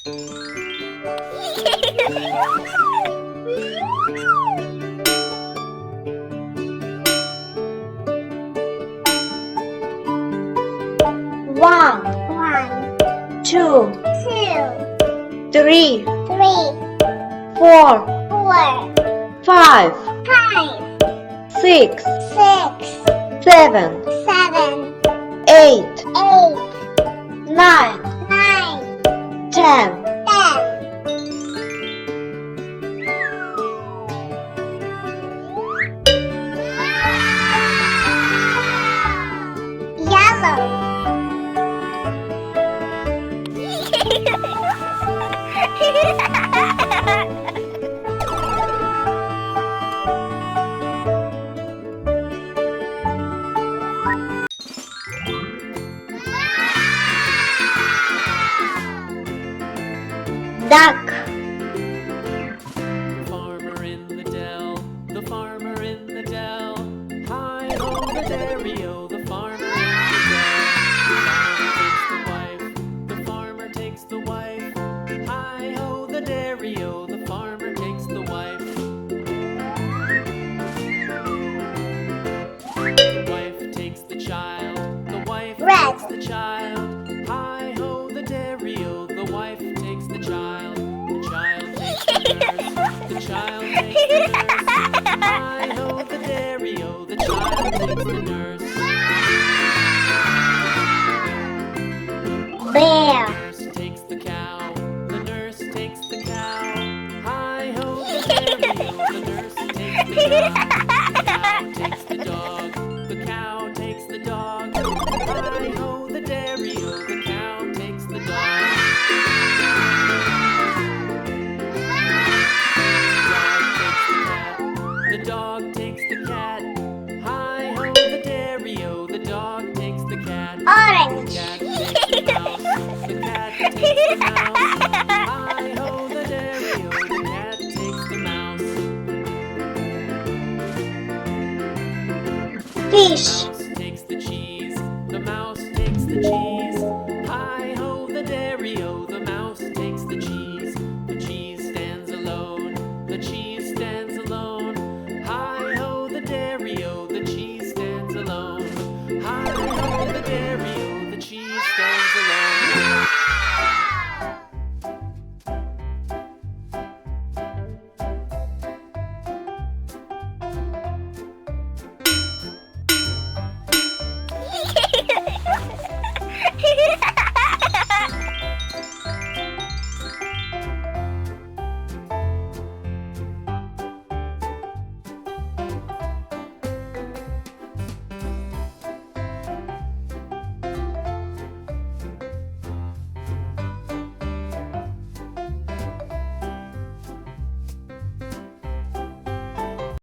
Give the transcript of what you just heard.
One, two, three, four, five, six, seven, eight, nine, 10. Yellow. Duck. Farmer in the dell, the farmer in the dell. Hi-ho the dairy-o, the farmer in the dell. The farmer takes the wife, hi-ho the dairy-o, the farmer takes the wife. The wife takes the child, the wife takes the child. Hi-ho the dairy-o, the wife takes the child. The child takes the nurse, the child takes the nurse. Hi-ho the dairy-o, the child takes the nurse. Bear. The nurse takes the cow, the nurse takes the cow. Hi-ho the dairy-o, the nurse takes the cow. The cow takes the dog, the cow takes the dog. Hi-ho the dairy-o, the cow takes the dog. The dog takes the cat. Hi-ho the dairy-o, the dog takes the cat. Orange. The cat takes the mouse, the cat takes the mouse. Hi-ho the dairy-o, the cat takes the mouse. Fish.